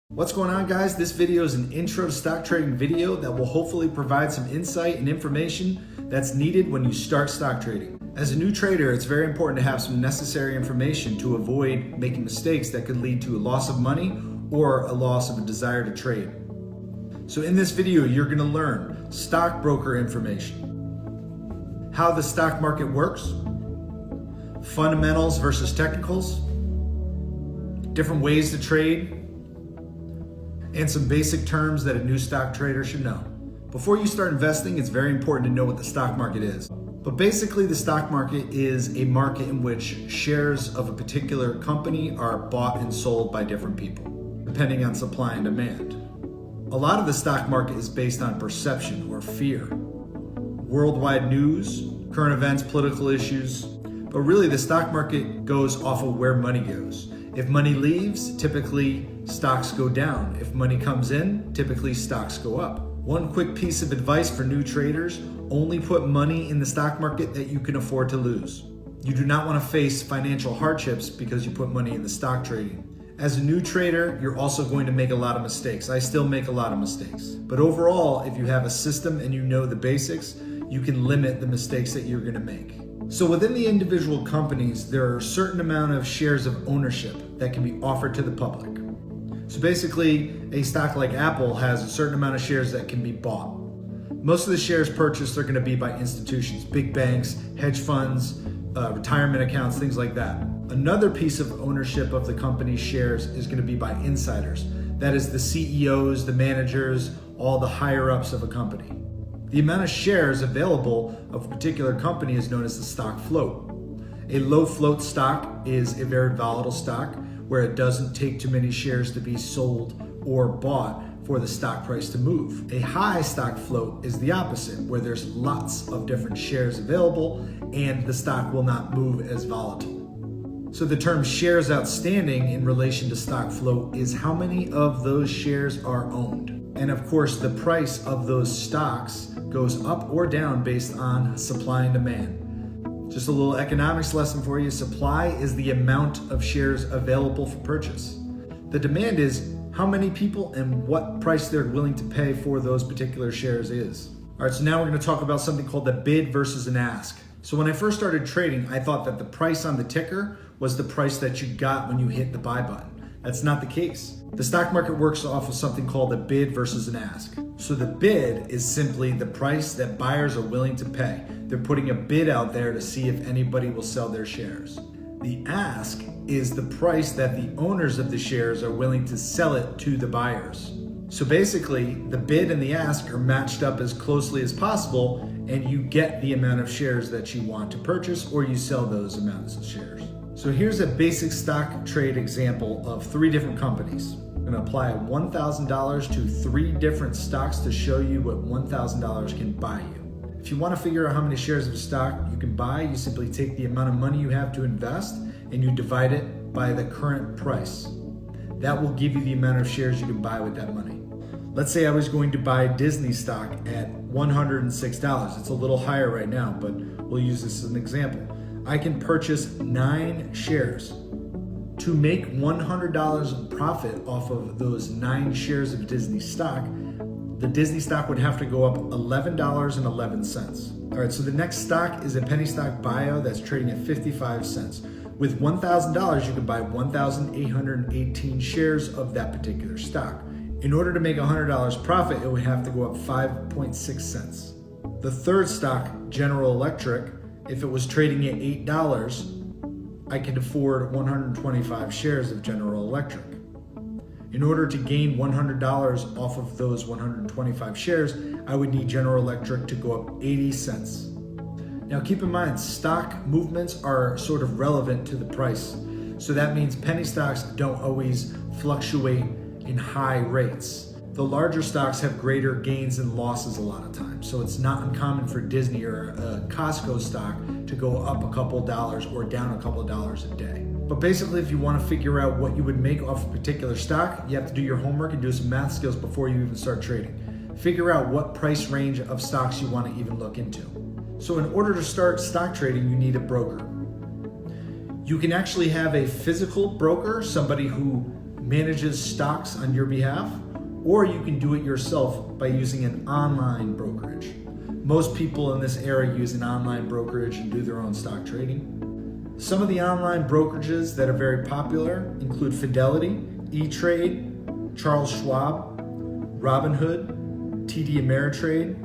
What's going on, guys? This video is an intro to stock trading video that will hopefully provide some insight and information that's needed when you start stock trading. As a new trader, it's very important to have some necessary information to avoid making mistakes that could lead to a loss of money or a loss of a desire to trade. So in this video, you're going to learn stockbroker information, how the stock market works, fundamentals versus technicals, different ways to trade, and some basic terms that a new stock trader should know. Before you start investing, it's very important to know what the stock market is. But basically, the stock market is a market in which shares of a particular company are bought and sold by different people, depending on supply and demand. A lot of the stock market is based on perception or fear, worldwide news, current events, political issues, but really the stock market goes off of where money goes. If money leaves, typically stocks go down. If money comes in, typically stocks go up. One quick piece of advice for new traders: only put money in the stock market that you can afford to lose. You do not want to face financial hardships because you put money in the stock trading. As a new trader, you're also going to make a lot of mistakes. I still make a lot of mistakes. But overall, if you have a system and you know the basics, you can limit the mistakes that you're going to make. So within the individual companies, there are a certain amount of shares of ownership that can be offered to the public. So basically, a stock like Apple has a certain amount of shares that can be bought. Most of the shares purchased are going to be by institutions, big banks, hedge funds, retirement accounts, things like that. Another piece of ownership of the company's shares is going to be by insiders. That is the CEOs, the managers, all the higher ups of a company. The amount of shares available of a particular company is known as the stock float. A low float stock is a very volatile stock where it doesn't take too many shares to be sold or bought for the stock price to move. A high stock float is the opposite, where there's lots of different shares available and the stock will not move as volatile. So the term shares outstanding in relation to stock float is how many of those shares are owned. And of course, the price of those stocks goes up or down based on supply and demand. Just a little economics lesson for you. Supply is the amount of shares available for purchase. The demand is how many people and what price they're willing to pay for those particular shares is. All right, so now we're going to talk about something called the bid versus an ask. So when I first started trading, I thought that the price on the ticker was the price that you got when you hit the buy button. That's not the case. The stock market works off of something called a bid versus an ask. So the bid is simply the price that buyers are willing to pay. They're putting a bid out there to see if anybody will sell their shares. The ask is the price that the owners of the shares are willing to sell it to the buyers. So basically, the bid and the ask are matched up as closely as possible, and you get the amount of shares that you want to purchase, or you sell those amounts of shares. So here's a basic stock trade example of 3 different companies. I'm going to apply $1,000 to 3 different stocks to show you what $1,000 can buy you. If you want to figure out how many shares of stock you can buy, you simply take the amount of money you have to invest and you divide it by the current price. That will give you the amount of shares you can buy with that money. Let's say I was going to buy Disney stock at $106. It's a little higher right now, but we'll use this as an example. I can purchase 9 shares. To make $100 of profit off of those 9 shares of Disney stock, the Disney stock would have to go up $11.11. All right, so the next stock is a penny stock bio that's trading at 55 cents. With $1,000, you can buy 1,818 shares of that particular stock. In order to make $100 profit, it would have to go up 5.6 cents. The third stock, General Electric, if it was trading at $8, I could afford 125 shares of General Electric. In order to gain $100 off of those 125 shares, I would need General Electric to go up 80 cents. Now keep in mind, stock movements are sort of relevant to the price. So that means penny stocks don't always fluctuate in high rates. The larger stocks have greater gains and losses a lot of times. So it's not uncommon for Disney or a Costco stock to go up a couple dollars or down a couple of dollars a day. But basically, if you want to figure out what you would make off a particular stock, you have to do your homework and do some math skills before you even start trading. Figure out what price range of stocks you want to even look into. So in order to start stock trading, you need a broker. You can actually have a physical broker, somebody who manages stocks on your behalf, or you can do it yourself by using an online brokerage. Most people in this era use an online brokerage and do their own stock trading. Some of the online brokerages that are very popular include Fidelity, E-Trade, Charles Schwab, Robinhood, TD Ameritrade.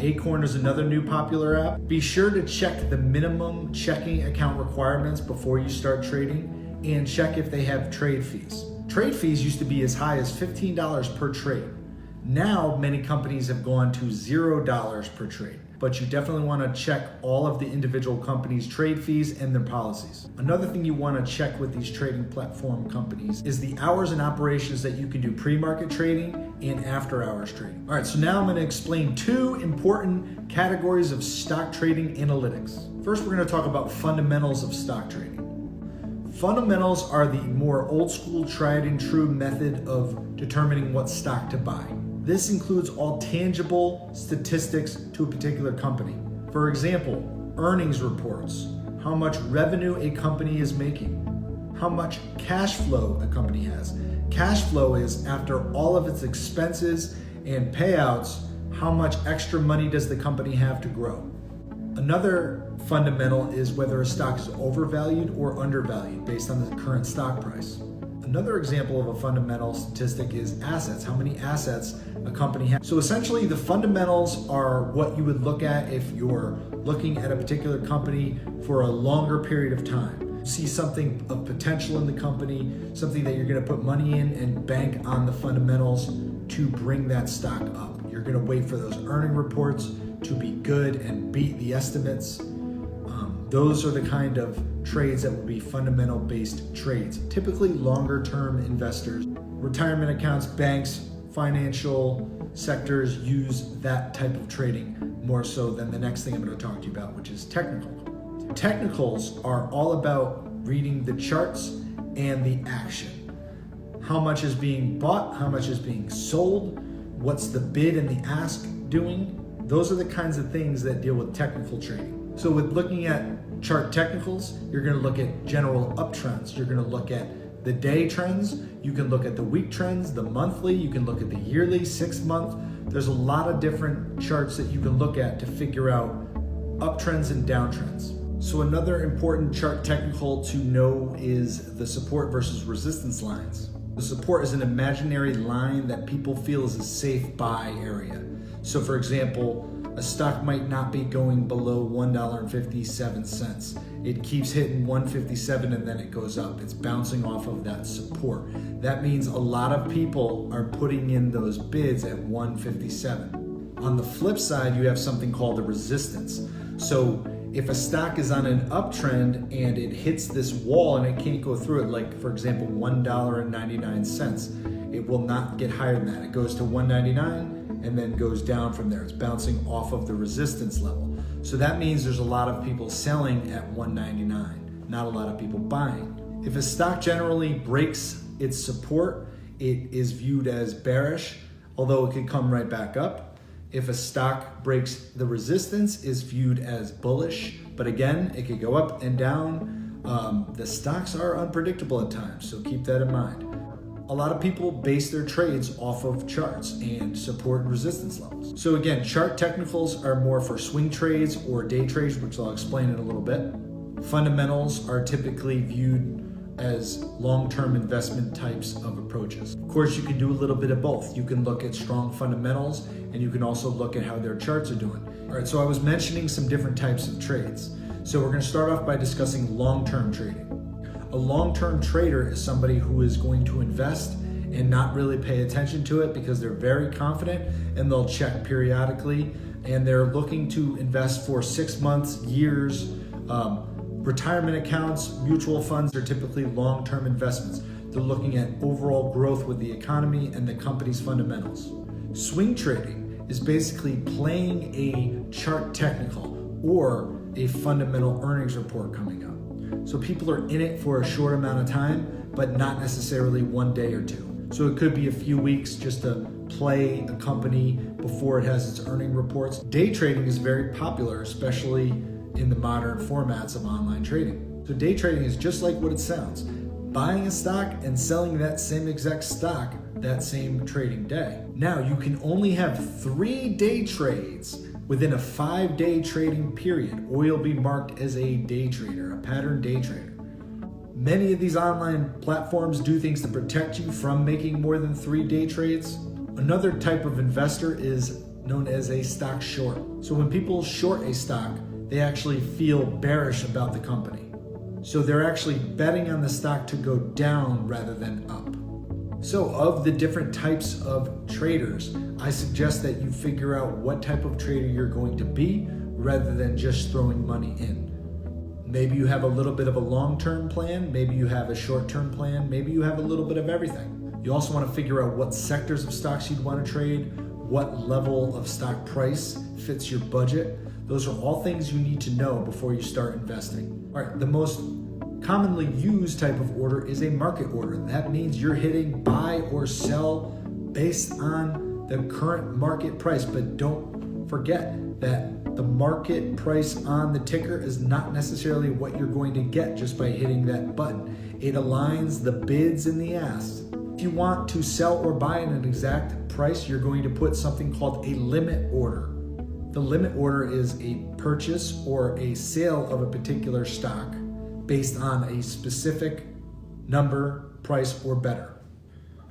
Acorn is another new popular app. Be sure to check the minimum checking account requirements before you start trading, and check if they have trade fees. Trade fees used to be as high as $15 per trade. Now, many companies have gone to $0 per trade, but you definitely want to check all of the individual companies' trade fees and their policies. Another thing you want to check with these trading platform companies is the hours and operations that you can do pre-market trading and after-hours trading. All right, so now I'm going to explain two important categories of stock trading analytics. First, we're going to talk about fundamentals of stock trading. Fundamentals are the more old school, tried and true method of determining what stock to buy. This includes all tangible statistics to a particular company. For example, earnings reports, how much revenue a company is making, how much cash flow a company has. Cash flow is after all of its expenses and payouts, how much extra money does the company have to grow. Another fundamental is whether a stock is overvalued or undervalued based on the current stock price. Another example of a fundamental statistic is assets, how many assets a company has. So essentially the fundamentals are what you would look at if you're looking at a particular company for a longer period of time. See something of potential in the company, something that you're going to put money in and bank on the fundamentals to bring that stock up. You're going to wait for those earning reports to be good and beat the estimates. Those are the kind of trades that will be fundamental based trades. Typically longer term investors, retirement accounts, banks, financial sectors use that type of trading more so than the next thing I'm going to talk to you about, which is technical. Technicals are all about reading the charts and the action. How much is being bought, how much is being sold, what's the bid and the ask doing. Those are the kinds of things that deal with technical trading. So with looking at chart technicals, you're going to look at general uptrends. You're going to look at the day trends. You can look at the week trends, the monthly. You can look at the yearly, 6 month. There's a lot of different charts that you can look at to figure out uptrends and downtrends. So another important chart technical to know is the support versus resistance lines. The support is an imaginary line that people feel is a safe buy area. So for example, a stock might not be going below $1.57. It keeps hitting 157 and then it goes up. It's bouncing off of that support. That means a lot of people are putting in those bids at 157. On the flip side, you have something called a resistance. So if a stock is on an uptrend and it hits this wall and it can't go through it, like for example, $1.99, it will not get higher than that. It goes to $1.99 and then goes down from there. It's bouncing off of the resistance level. So that means there's a lot of people selling at $1.99, not a lot of people buying. If a stock generally breaks its support, it is viewed as bearish, although it could come right back up. If a stock breaks the resistance, is viewed as bullish, but again, it could go up and down. The stocks are unpredictable at times, so keep that in mind. A lot of people base their trades off of charts and support and resistance levels. So again, chart technicals are more for swing trades or day trades, which I'll explain in a little bit. Fundamentals are typically viewed as long-term investment types of approaches. Of course, you can do a little bit of both. You can look at strong fundamentals and you can also look at how their charts are doing. All right, so I was mentioning some different types of trades. So we're going to start off by discussing long-term trading. A long-term trader is somebody who is going to invest and not really pay attention to it because they're very confident and they'll check periodically, and they're looking to invest for 6 months, years. Retirement accounts, mutual funds are typically long-term investments. They're looking at overall growth with the economy and the company's fundamentals. Swing trading is basically playing a chart technical or a fundamental earnings report coming up. So people are in it for a short amount of time, but not necessarily one day or two. So it could be a few weeks just to play a company before it has its earning reports. Day trading is very popular, especially in the modern formats of online trading. So day trading is just like what it sounds. buying a stock and selling that same exact stock that same trading day. Now, you can only have 3 day trades within a 5-day trading period, or you'll be marked as a day trader, a pattern day trader. Many of these online platforms do things to protect you from making more than 3 day trades. Another type of investor is known as a stock short. So when people short a stock, they actually feel bearish about the company. So they're actually betting on the stock to go down rather than up. So of the different types of traders, I suggest that you figure out what type of trader you're going to be rather than just throwing money in. Maybe you have a little bit of a long-term plan, maybe you have a short-term plan, maybe you have a little bit of everything. You also want to figure out what sectors of stocks you'd want to trade, what level of stock price fits your budget. Those are all things you need to know before you start investing. All right, the most commonly used type of order is a market order. That means you're hitting buy or sell based on the current market price, but don't forget that the market price on the ticker is not necessarily what you're going to get just by hitting that button. It aligns the bids and the asks. If you want to sell or buy at an exact price, you're going to put something called a limit order. The limit order is a purchase or a sale of a particular stock based on a specific number, price, or better.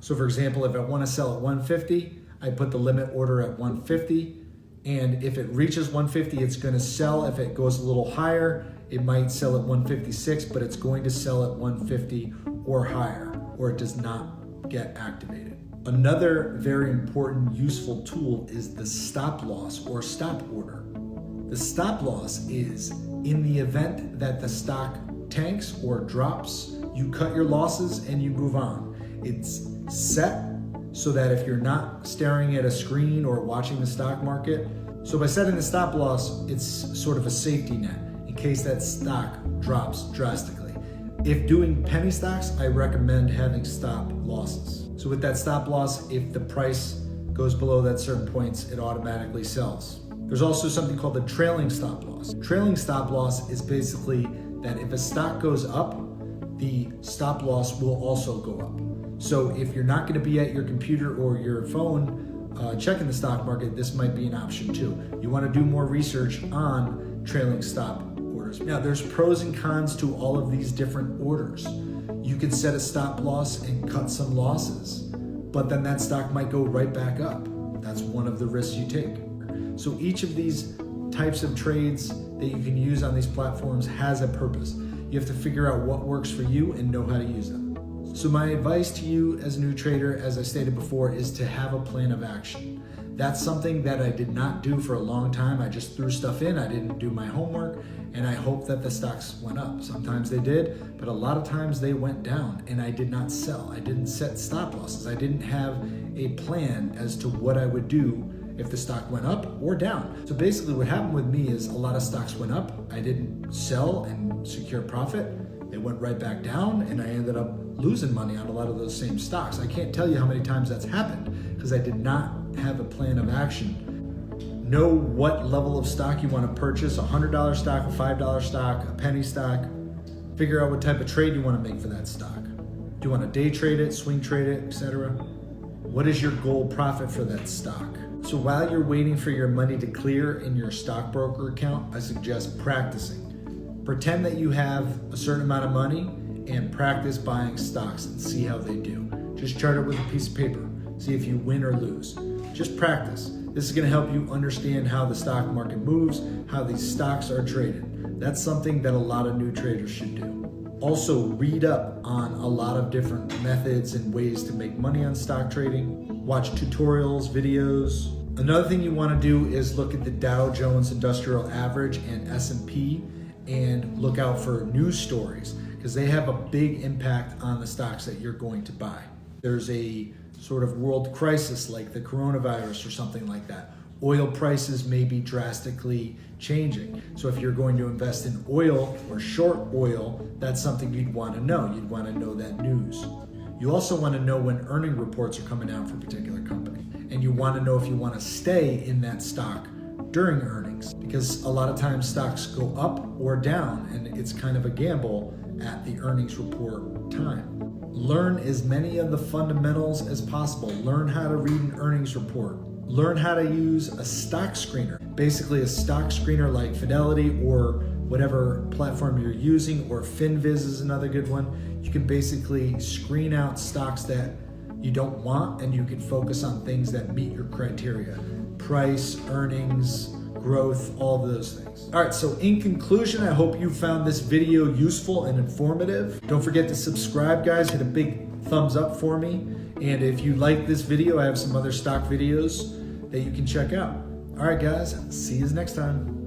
So for example, if I want to sell at 150, I put the limit order at 150, and if it reaches 150, it's going to sell. If it goes a little higher, it might sell at 156, but it's going to sell at 150 or higher, or it does not get activated. Another very important useful tool is the stop loss or stop order. The stop loss is in the event that the stock tanks or drops, you cut your losses and you move on. It's set so that if you're not staring at a screen or watching the stock market, so by setting the stop loss, it's sort of a safety net in case that stock drops drastically. If doing penny stocks, I recommend having stop losses. So with that stop loss, if the price goes below that certain points, it automatically sells. There's also something called the trailing stop loss. Trailing stop loss is basically that if a stock goes up, the stop loss will also go up. So if you're not going to be at your computer or your phone checking the stock market, this might be an option too. You want to do more research on trailing stop orders. Now, there's pros and cons to all of these different orders. You can set a stop loss and cut some losses, but then that stock might go right back up. That's one of the risks you take. So each of these types of trades that you can use on these platforms has a purpose. You have to figure out what works for you and know how to use them. So my advice to you as a new trader, as I stated before, is to have a plan of action. That's something that I did not do for a long time. I just threw stuff in, I didn't do my homework, and I hoped that the stocks went up. Sometimes they did, but a lot of times they went down, and I did not sell. I didn't set stop losses. I didn't have a plan as to what I would do if the stock went up or down. So basically what happened with me is a lot of stocks went up. I didn't sell and secure profit. They went right back down, and I ended up losing money on a lot of those same stocks. I can't tell you how many times that's happened because I did not have a plan of action. Know what level of stock you want to purchase, a $100 stock, a $5 stock, a penny stock. Figure out what type of trade you want to make for that stock. Do you want to day trade it, swing trade it, etc.? What is your goal profit for that stock? So while you're waiting for your money to clear in your stockbroker account, I suggest practicing. Pretend that you have a certain amount of money and practice buying stocks and see how they do. Just chart it with a piece of paper. See if you win or lose. Just practice. This is going to help you understand how the stock market moves, how these stocks are traded. That's something that a lot of new traders should do. Also, read up on a lot of different methods and ways to make money on stock trading. Watch tutorials, videos. Another thing you want to do is look at the Dow Jones Industrial Average and S&P and look out for news stories because they have a big impact on the stocks that you're going to buy. There's a sort of world crisis like the coronavirus or something like that. Oil prices may be drastically changing. So if you're going to invest in oil or short oil, that's something you'd want to know. You'd want to know that news. You also want to know when earning reports are coming out for a particular company. And you want to know if you want to stay in that stock during earnings, because a lot of times stocks go up or down and it's kind of a gamble at the earnings report time. Learn as many of the fundamentals as possible. Learn how to read an earnings report. Learn how to use a stock screener. Basically a stock screener like Fidelity or whatever platform you're using, or FinViz is another good one. You can basically screen out stocks that you don't want, and you can focus on things that meet your criteria. Price, earnings, growth, all of those things. All right, so in conclusion, I hope you found this video useful and informative. Don't forget to subscribe, guys. Hit a big thumbs up for me. And if you like this video, I have some other stock videos that you can check out. All right, guys, see you next time.